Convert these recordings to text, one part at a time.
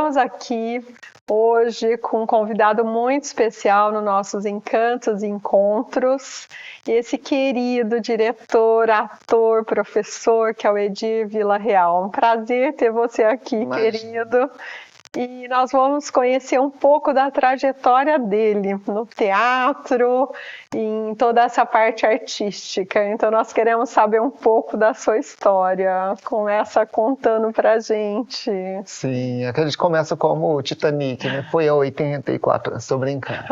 estamos aqui hoje com um convidado muito especial nos nossos Encantos e Encontros, esse querido diretor, ator, professor, que é o Edir Vilarreal. Um prazer ter você aqui, querido. E nós vamos conhecer um pouco da trajetória dele no teatro e em toda essa parte artística. Então nós queremos saber um pouco da sua história. Começa contando pra gente. Sim, a gente começa como o Titanic, né? Foi há 84 anos, estou brincando.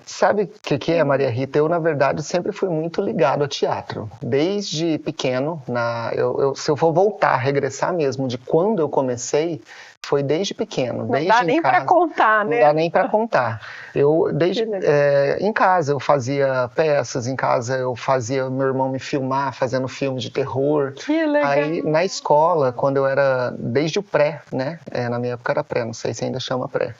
Sabe o que é, Maria Rita? Eu, na verdade, sempre fui muito ligado ao teatro. Desde pequeno, se eu for voltar, regressar mesmo de quando eu comecei, foi desde pequeno. Não dá nem para contar, né? Não dá nem para contar. Em casa eu fazia peças, em casa eu fazia meu irmão me filmar fazendo filmes de terror. Que legal! Aí na escola, quando eu era, desde o pré, né? Na minha época era pré, não sei se ainda chama pré.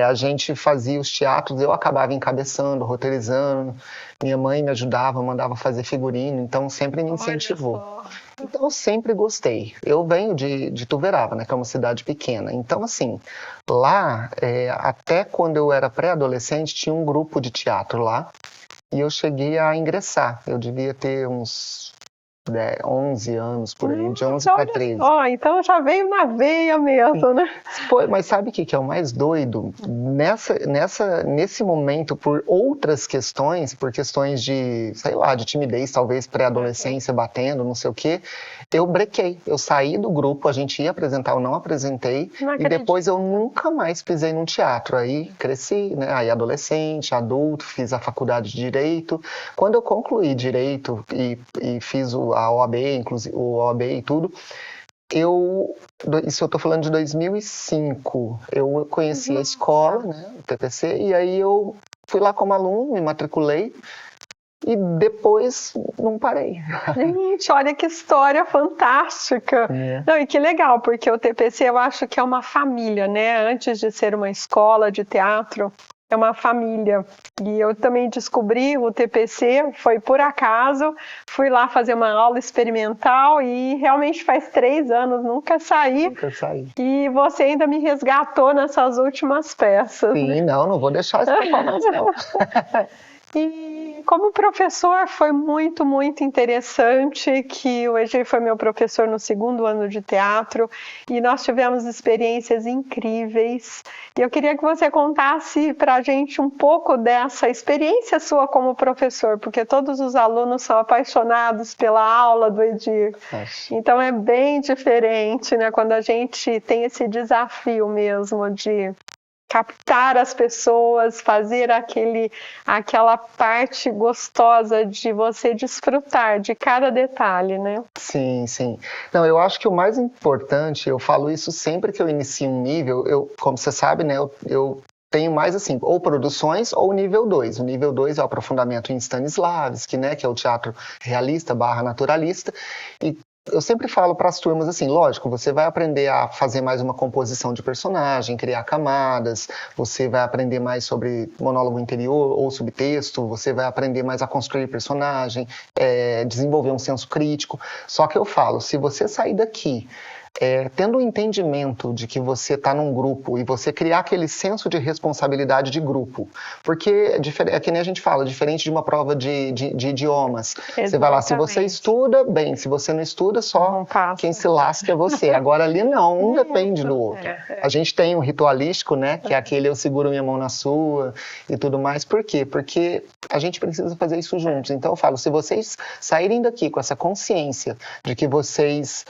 A gente fazia os teatros, eu acabava encabeçando, roteirizando. Minha mãe me ajudava, mandava fazer figurino, então sempre me incentivou. Então eu sempre gostei. Eu venho de Tuverava, né, que é uma cidade pequena. Então assim, lá, até quando eu era pré-adolescente, tinha um grupo de teatro lá. E eu cheguei a ingressar. Eu devia ter uns 11 anos, por aí, de 11 para 13. Então já veio na veia mesmo, né? Mas sabe o que é o mais doido? Nesse momento, por outras questões, por questões de, sei lá, de timidez, talvez pré-adolescência, batendo, não sei o quê, eu brequei. Eu saí do grupo, a gente ia apresentar, eu não apresentei, e depois eu nunca mais pisei num teatro. Aí cresci, né? Aí adolescente, adulto, fiz a faculdade de Direito. Quando eu concluí Direito e fiz a OAB, inclusive o OAB e tudo, isso eu tô falando de 2005, eu conheci a escola, né, o TPC, e aí eu fui lá como aluno, me matriculei, e depois não parei. Gente, olha que história fantástica! Não, e que legal, porque o TPC eu acho que é uma família, né? Antes de ser uma escola de teatro, é uma família. E eu também descobri o TPC, foi por acaso, fui lá fazer uma aula experimental e realmente faz 3 anos, nunca saí. Nunca saí. E você ainda me resgatou nessas últimas peças. Sim, não vou deixar isso pra mais não. E como professor foi muito, muito interessante que o Edir foi meu professor no 2º ano de teatro e nós tivemos experiências incríveis. E eu queria que você contasse para a gente um pouco dessa experiência sua como professor, porque todos os alunos são apaixonados pela aula do Edir. Então é bem diferente, né, quando a gente tem esse desafio mesmo de captar as pessoas, fazer aquela parte gostosa de você desfrutar de cada detalhe, né? Sim, sim. Não, eu acho que o mais importante, eu falo isso sempre que eu inicio um nível, como você sabe, né, eu tenho mais assim, ou produções ou nível 2. O nível 2 é o aprofundamento em Stanislavski, né, que é o teatro realista / naturalista, e eu sempre falo para as turmas assim, lógico, você vai aprender a fazer mais uma composição de personagem, criar camadas, você vai aprender mais sobre monólogo interior ou subtexto, você vai aprender mais a construir personagem, desenvolver um senso crítico. Só que eu falo, se você sair daqui tendo o entendimento de que você está num grupo e você criar aquele senso de responsabilidade de grupo, porque é que nem a gente fala, diferente de uma prova de idiomas. Exatamente. Você vai lá, se você estuda, bem, se você não estuda, só quem se lasca é você. Agora ali não, um depende do outro. A gente tem um ritualístico, né, que é aquele eu seguro minha mão na sua e tudo mais. Por quê? Porque a gente precisa fazer isso juntos. Então eu falo, se vocês saírem daqui com essa consciência de que vocês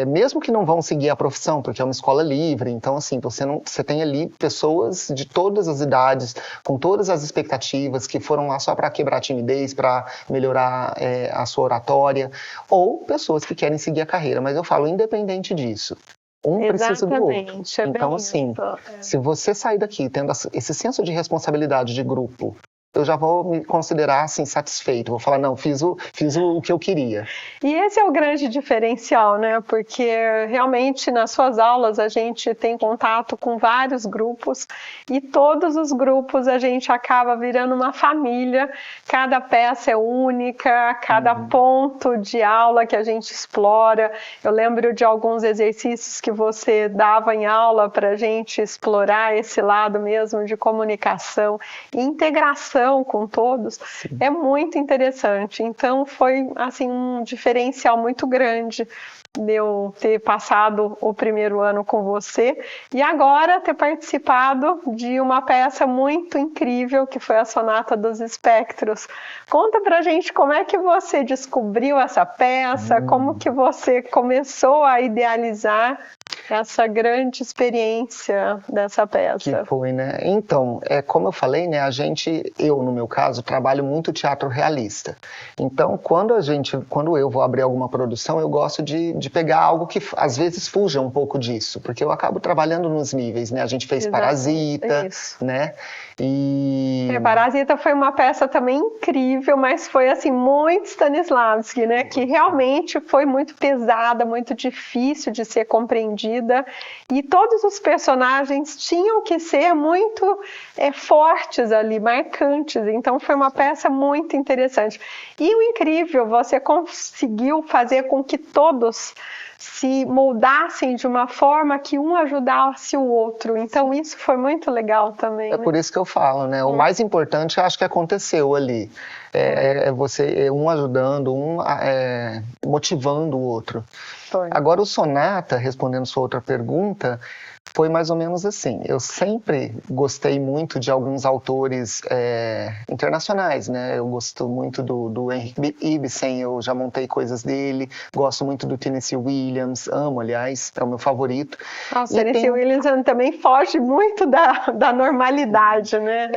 mesmo que não vão seguir a profissão, porque é uma escola livre, então assim, você tem ali pessoas de todas as idades, com todas as expectativas, que foram lá só para quebrar a timidez, para melhorar a sua oratória, ou pessoas que querem seguir a carreira, mas eu falo, independente disso, precisa do outro. Então assim, se você sair daqui tendo esse senso de responsabilidade de grupo, eu já vou me considerar assim, satisfeito. Vou falar, não, fiz o que eu queria. E esse é o grande diferencial, né? Porque realmente nas suas aulas a gente tem contato com vários grupos e todos os grupos a gente acaba virando uma família. Cada peça é única, cada ponto de aula que a gente explora. Eu lembro de alguns exercícios que você dava em aula para a gente explorar esse lado mesmo de comunicação e integração com todos. Sim. É muito interessante. Então foi assim um diferencial muito grande de eu ter passado o primeiro ano com você e agora ter participado de uma peça muito incrível que foi a Sonata dos Espectros. Conta pra gente como é que você descobriu essa peça, como que você começou a idealizar essa grande experiência dessa peça. Que foi, né? Então, como eu falei, né, eu no meu caso, trabalho muito teatro realista. Então, quando eu vou abrir alguma produção, eu gosto de pegar algo que às vezes fuja um pouco disso, porque eu acabo trabalhando nos níveis, né? A gente fez Parasita, né? Parasita foi uma peça também incrível, mas foi assim muito Stanislavski, né? Que realmente foi muito pesada, muito difícil de ser compreendida e todos os personagens tinham que ser muito fortes ali, marcantes. Então foi uma peça muito interessante. E o incrível, você conseguiu fazer com que todos se moldassem de uma forma que um ajudasse o outro. Então isso foi muito legal também. É por isso que eu falo, né? O mais importante, acho que aconteceu ali. Você um ajudando, motivando o outro. Foi. Agora o Sonata, respondendo sua outra pergunta, foi mais ou menos assim. Eu sempre gostei muito de alguns autores internacionais, né? Eu gosto muito do Henrik Ibsen, eu já montei coisas dele. Gosto muito do Tennessee Williams, amo, aliás, é o meu favorito. O Tennessee Williams também foge muito da normalidade, né?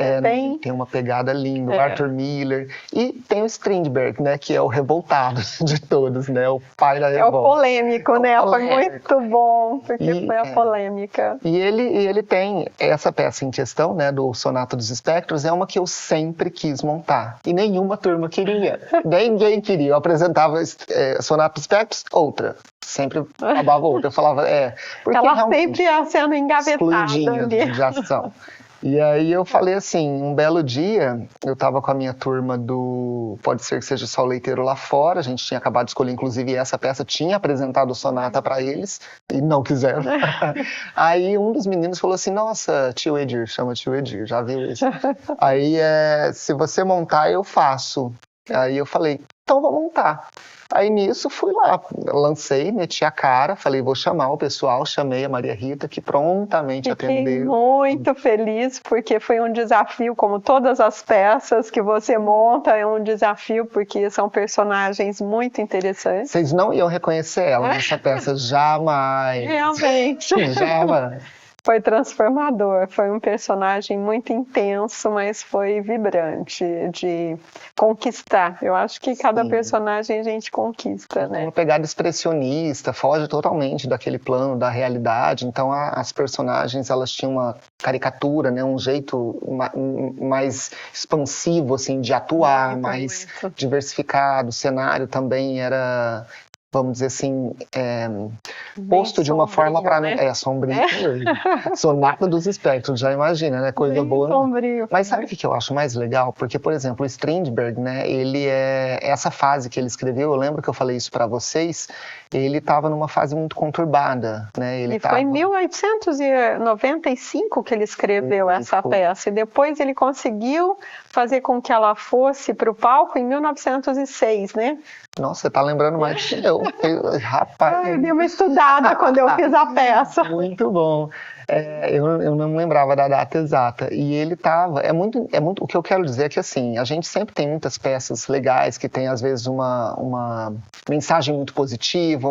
Tem uma pegada linda, o Arthur Miller. E tem o Strindberg, né? Que é o revoltado de todos, né? O pai da revolta. É o polêmico, né? Foi muito bom, porque foi a polêmica. E ele tem essa peça em questão, né, do Sonata dos Espectros, é uma que eu sempre quis montar. E nenhuma turma queria. Ninguém queria. Eu apresentava Sonata dos Espectros, outra. Sempre acabava outra. Eu falava, porque ela sempre ia sendo engavetada de ação. E aí eu falei assim, um belo dia, eu estava com a minha turma do Pode Ser Que Seja o Sol Leiteiro lá fora, a gente tinha acabado de escolher, inclusive, essa peça, tinha apresentado Sonata para eles, e não quiseram. Aí um dos meninos falou assim, nossa, tio Edir, chama tio Edir, já viu isso? Aí, se você montar, eu faço. Aí eu falei, então vou montar. Aí nisso fui lá, lancei, meti a cara, falei, vou chamar o pessoal, chamei a Maria Rita, que prontamente atendeu. Fiquei muito feliz, porque foi um desafio, como todas as peças que você monta, é um desafio, porque são personagens muito interessantes. Vocês não iam reconhecer ela nessa peça, jamais. Realmente. Jamais. Foi transformador, foi um personagem muito intenso, mas foi vibrante de conquistar. Eu acho que cada personagem a gente conquista, né? Uma pegada expressionista, foge totalmente daquele plano da realidade. Então as personagens, elas tinham uma caricatura, né? Um jeito mais expansivo assim de atuar, mais diversificado. O cenário também era, vamos dizer assim, posto de uma forma para... Né? Sombrio. Sonata dos Espectros, já imagina, né? Coisa boa. Sombrio. Mas sabe o que eu acho mais legal? Porque, por exemplo, o Strindberg, né? Ele essa fase que ele escreveu, eu lembro que eu falei isso para vocês, ele estava numa fase muito conturbada, né? Foi em 1895 que ele escreveu essa peça, e depois ele conseguiu fazer com que ela fosse para o palco em 1906, né? Nossa, você tá lembrando mais que eu. Rapaz. Eu dei uma estudada quando eu fiz a peça. Muito bom. Eu não lembrava da data exata. E ele tava. O que eu quero dizer é que, assim, a gente sempre tem muitas peças legais que tem, às vezes, uma mensagem muito positiva,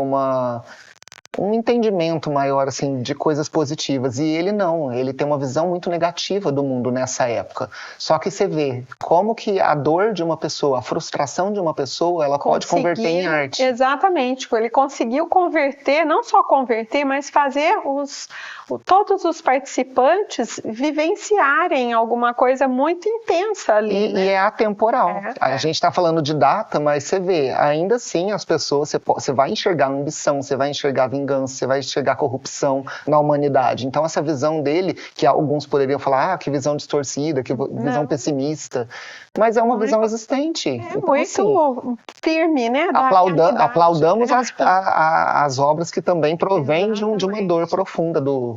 um entendimento maior, assim, de coisas positivas. E ele não, ele tem uma visão muito negativa do mundo nessa época. Só que você vê como que a dor de uma pessoa, a frustração de uma pessoa, ela pode converter em arte. Exatamente, ele conseguiu converter, não só converter, mas fazer todos os participantes vivenciarem alguma coisa muito intensa ali. E é atemporal. A gente está falando de data, mas você vê, ainda assim as pessoas, você vai enxergar ambição, você vai enxergar vingança, você vai enxergar corrupção na humanidade. Então essa visão dele, que alguns poderiam falar, que visão distorcida, que visão pessimista, mas é uma visão existente. Então, muito assim, firme, né? Aplaudamos as obras que também provêm de uma dor profunda do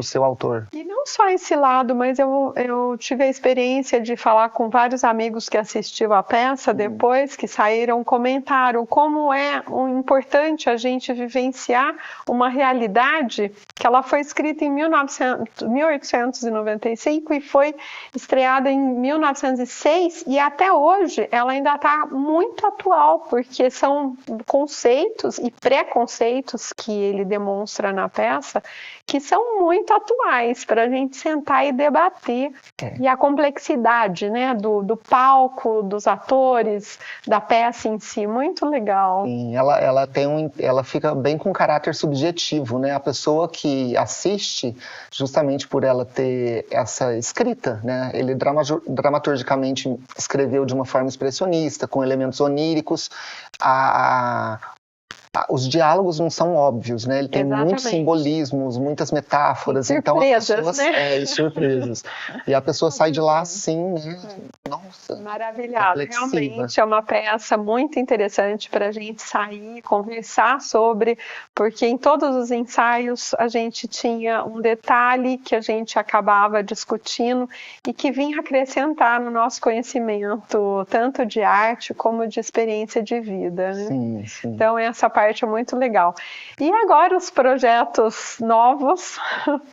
seu autor. E não só esse lado, mas eu tive a experiência de falar com vários amigos que assistiram a peça depois, que saíram, comentaram como é importante a gente vivenciar uma realidade que ela foi escrita em 1895 e foi estreada em 1906 e até hoje ela ainda está muito atual, porque são conceitos e preconceitos que ele demonstra na peça que são muito atuais para a gente sentar e debater. E a complexidade, né, do palco, dos atores, da peça em si, muito legal. Sim, ela fica bem com caráter subjetivo, né? A pessoa que assiste, justamente por ela ter essa escrita, né? Ele dramaturgicamente escreveu de uma forma expressionista, com elementos oníricos. Os diálogos não são óbvios, né? Ele tem muitos simbolismos, muitas metáforas. Surpresas, né? E surpresas. E a pessoa sai de lá assim, né? Nossa, maravilhada. Realmente é uma peça muito interessante para a gente sair, conversar sobre, porque em todos os ensaios a gente tinha um detalhe que a gente acabava discutindo e que vinha acrescentar no nosso conhecimento, tanto de arte como de experiência de vida, né? Sim. Então essa parte é muito legal. E agora os projetos novos,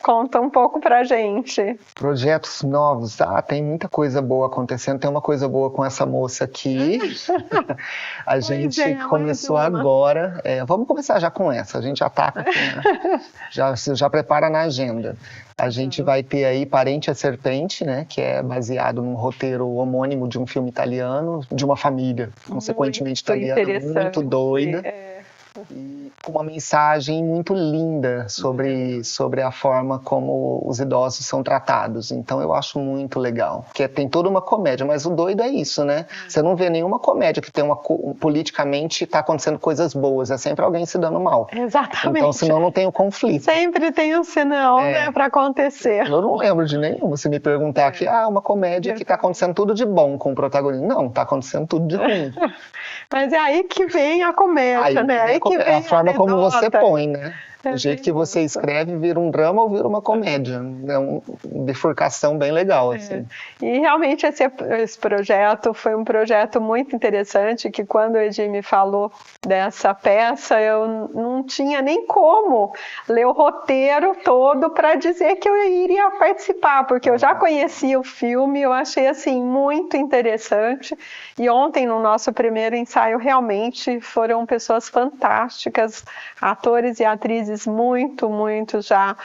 conta um pouco pra gente. Projetos novos, tem muita coisa boa acontecendo, tem uma coisa boa com essa moça aqui, a gente começou agora, vamos começar já com essa, a gente ataca aqui, né? já prepara na agenda. A gente vai ter aí Parente a Serpente, né, que é baseado num roteiro homônimo de um filme italiano, de uma família, consequentemente italiana, muito doida. E com uma mensagem muito linda sobre a forma como os idosos são tratados. Então eu acho muito legal. Porque tem toda uma comédia, mas o doido é isso, né? Você não vê nenhuma comédia que tem politicamente está acontecendo coisas boas. É sempre alguém se dando mal. Exatamente. Então senão não tem o conflito. Sempre tem um sinal, né, para acontecer. Eu não lembro de nenhuma. Se me perguntar aqui, uma comédia que está acontecendo tudo de bom com o protagonista. Não, está acontecendo tudo de ruim. Mas é aí que vem a comédia, né? Aí que vem a forma como você põe, né? O jeito que você escreve vira um drama ou vira uma comédia. É uma bifurcação bem legal, assim. E realmente esse projeto foi um projeto muito interessante, que quando o Edi me falou dessa peça, eu não tinha nem como ler o roteiro todo para dizer que eu iria participar, porque eu já conhecia o filme, eu achei assim muito interessante. E ontem, no nosso primeiro ensaio, realmente foram pessoas fantásticas, atores e atrizes muito já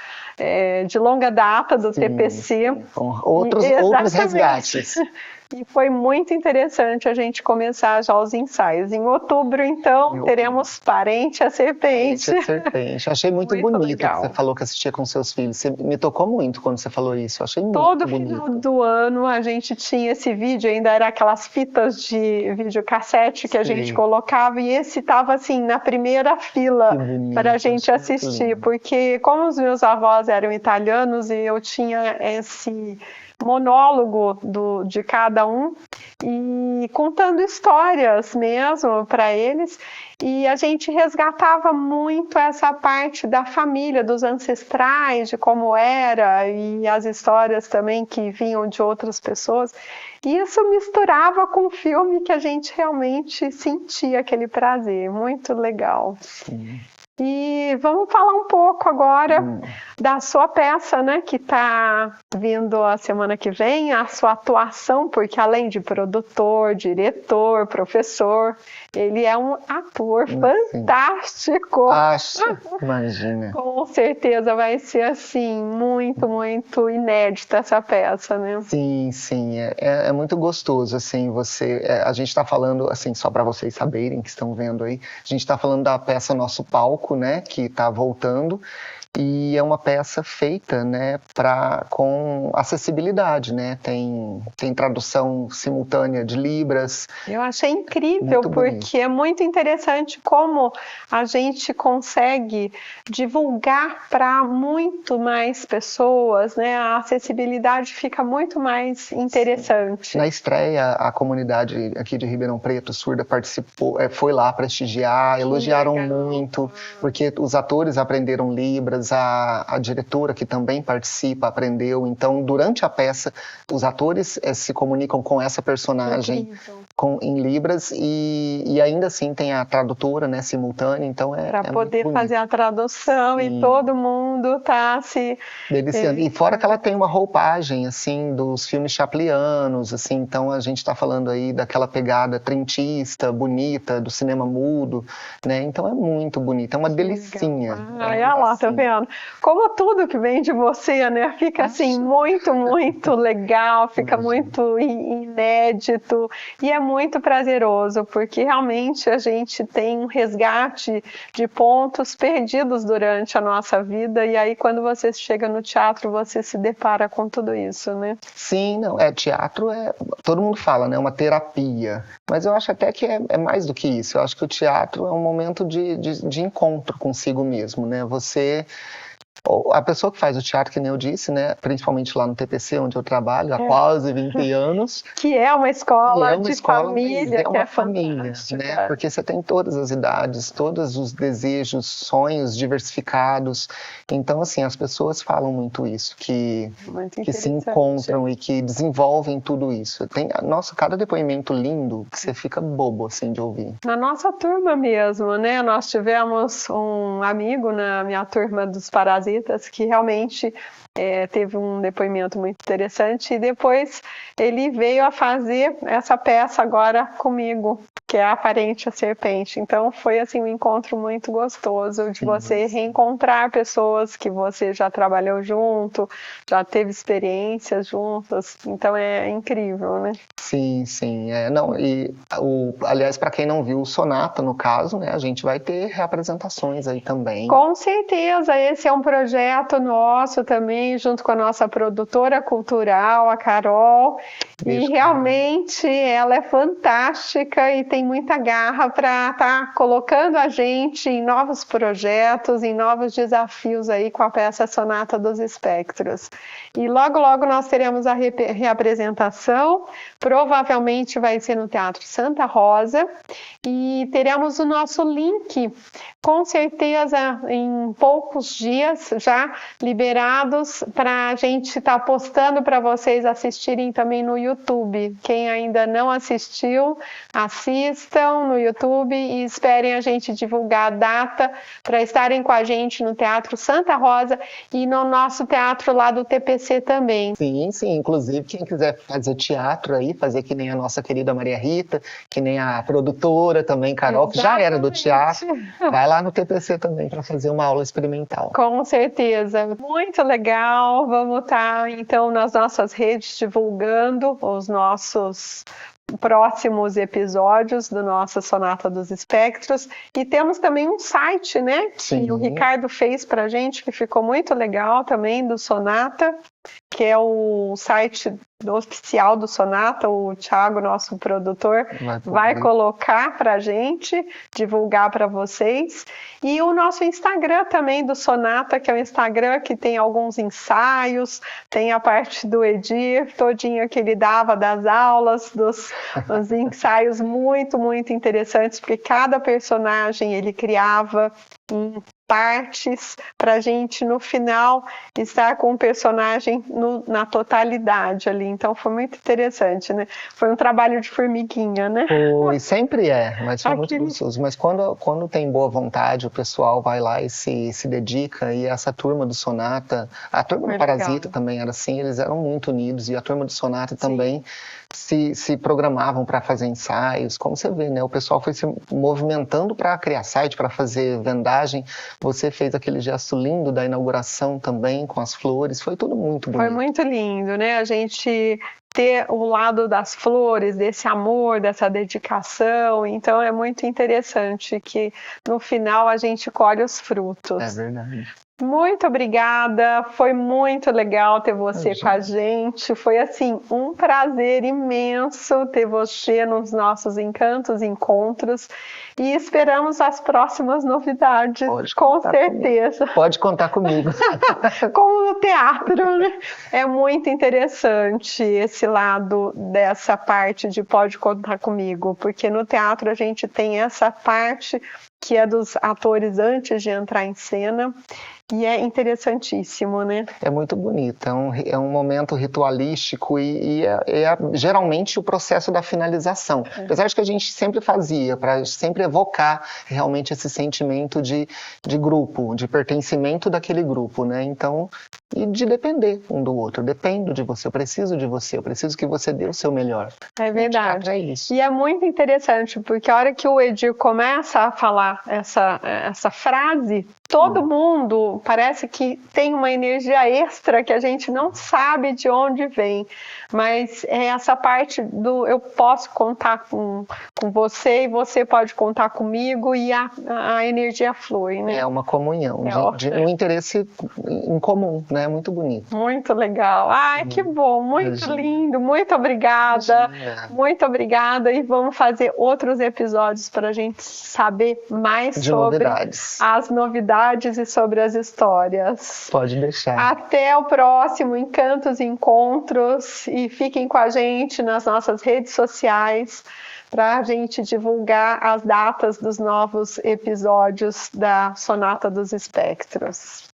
de longa data do TPC. Outros resgates. E foi muito interessante a gente começar já os ensaios. Em outubro, então, teremos Parente a Serpente. Parente a Serpente. Achei muito bonito que você falou que assistia com seus filhos. Você me tocou muito quando você falou isso. Achei muito bonito. Todo final do ano a gente tinha esse vídeo, ainda era aquelas fitas de videocassete que a gente colocava, e esse estava assim na primeira fila para a gente assistir, porque como os meus avós eram italianos e eu tinha esse monólogo de cada um e contando histórias mesmo para eles, e a gente resgatava muito essa parte da família, dos ancestrais, de como era, e as histórias também que vinham de outras pessoas, e isso misturava com o filme que a gente realmente sentia aquele prazer, muito legal. Sim. E vamos falar um pouco agora da sua peça, né, que está vindo a semana que vem, a sua atuação, porque além de produtor, diretor, professor, ele é um ator. ator fantástico. Imagina. Com certeza vai ser assim, muito, muito inédita essa peça, né? Sim, é muito gostoso, assim, a gente está falando, assim, só para vocês saberem que estão vendo aí, a gente está falando da peça Nosso Palco, né, que está voltando, e é uma peça feita, né, com acessibilidade, né, tem tradução simultânea de Libras. Eu achei incrível, porque é muito interessante como a gente consegue divulgar para muito mais pessoas, né, a acessibilidade fica muito mais interessante. Na estreia, a comunidade aqui de Ribeirão Preto, surda, participou, foi lá prestigiar, elogiaram muito, porque os atores aprenderam Libras, a diretora, que também participa, aprendeu. Então, durante a peça, os atores se comunicam com essa personagem em Libras e ainda assim tem a tradutora, né, simultânea. Então, para poder fazer a tradução e todo mundo tá se deliciando. E fora que ela tem uma roupagem, assim, dos filmes chaplianos, assim, então a gente está falando aí daquela pegada trintista, bonita, do cinema mudo, né? Então é muito bonita, é uma delicinha. Olha lá, tá vendo? Como tudo que vem de você, né? Fica assim, muito, muito legal, fica muito inédito e é muito prazeroso, porque realmente a gente tem um resgate de pontos perdidos durante a nossa vida, e aí quando você chega no teatro, você se depara com tudo isso, né? Sim, não, teatro todo mundo fala, né, uma terapia, mas eu acho até que é mais do que isso. Eu acho que o teatro é um momento de encontro consigo mesmo, né? A pessoa que faz o teatro, que nem eu disse, né, principalmente lá no TPC, onde eu trabalho há quase 20 anos. Que é uma escola de família, que é família, né? Porque você tem todas as idades, todos os desejos, sonhos diversificados. Então, assim, as pessoas falam muito isso, que se encontram e que desenvolvem tudo isso. Nossa, cada depoimento lindo que você fica bobo, assim, de ouvir. Na nossa turma mesmo, né? Nós tivemos um amigo na minha turma dos Parasitas, que realmente teve um depoimento muito interessante, e depois ele veio a fazer essa peça agora comigo, que é Aparente a Serpente. Então foi assim um encontro muito gostoso de você reencontrar pessoas que você já trabalhou junto, já teve experiências juntas. Então é incrível, né? Sim. Aliás, para quem não viu o Sonata, no caso, né, a gente vai ter reapresentações aí também. Com certeza, esse é um projeto nosso também, junto com a nossa produtora cultural, a Carol. Beijo, e realmente ela é fantástica e tem muita garra para estar colocando a gente em novos projetos, em novos desafios aí com a peça Sonata dos Espectros. E logo, logo nós teremos a reapresentação, provavelmente vai ser no Teatro Santa Rosa, e teremos o nosso link, com certeza em poucos dias já liberados, para a gente estar postando para vocês assistirem também no YouTube. Quem ainda não assistiu, assistam no YouTube e esperem a gente divulgar a data para estarem com a gente no Teatro Santa Rosa e no nosso teatro lá do TPC também. Sim, inclusive quem quiser fazer teatro aí, fazer que nem a nossa querida Maria Rita, que nem a produtora também, Carol, que já era do teatro, vai lá no TPC também para fazer uma aula experimental. Com certeza, muito legal. Vamos estar então nas nossas redes divulgando os nossos próximos episódios do nossa Sonata dos Espectros, e temos também um site, né, que o Ricardo fez pra gente, que ficou muito legal também, do Sonata, que é o site oficial do Sonata. O Thiago, nosso produtor, vai colocar pra gente, divulgar para vocês. E o nosso Instagram também do Sonata, que é o Instagram que tem alguns ensaios, tem a parte do Edir, todinho que ele dava das aulas, dos ensaios muito, muito interessantes, porque cada personagem ele criava em partes para a gente no final estar com o personagem na totalidade ali. Então foi muito interessante, né? Foi um trabalho de formiguinha, né? Foi, sempre mas foi muito gostoso. Mas quando tem boa vontade, o pessoal vai lá e se dedica. E essa turma do Sonata, a turma do Parasita também era assim, eles eram muito unidos. E a turma do Sonata também se programavam para fazer ensaios. Como você vê, né? O pessoal foi se movimentando para criar site, para fazer vendagem. Você fez aquele gesto lindo da inauguração também, com as flores. Foi tudo muito bonito. Foi muito lindo, né? A gente ter o lado das flores, desse amor, dessa dedicação. Então é muito interessante que no final a gente colhe os frutos. É verdade. Muito obrigada, foi muito legal ter você com a gente, foi assim, um prazer imenso ter você nos nossos encontros e esperamos as próximas novidades, com certeza. Pode contar comigo. Como no teatro, né? É muito interessante esse lado dessa parte de pode contar comigo, porque no teatro a gente tem essa parte que é dos atores antes de entrar em cena. E é interessantíssimo, né? É muito bonito, é um momento ritualístico e geralmente o processo da finalização. Apesar de que a gente sempre fazia, para sempre evocar realmente esse sentimento de grupo, de pertencimento daquele grupo, né? Então, e de depender um do outro. Eu dependo de você, eu preciso de você, eu preciso que você dê o seu melhor. É verdade. É isso. E é muito interessante, porque a hora que o Edir começa a falar essa frase, todo mundo parece que tem uma energia extra que a gente não sabe de onde vem. Mas é essa parte do eu posso contar com você e você pode contar comigo e a energia flui, né? É uma comunhão, um interesse em comum, né? Muito bonito. Muito legal. Ai, que bom, muito lindo. Muito obrigada. Muito obrigada. E vamos fazer outros episódios para a gente saber mais sobre as novidades e sobre as histórias. Pode deixar. Até o próximo Encantos e Encontros e fiquem com a gente nas nossas redes sociais para a gente divulgar as datas dos novos episódios da Sonata dos Espectros.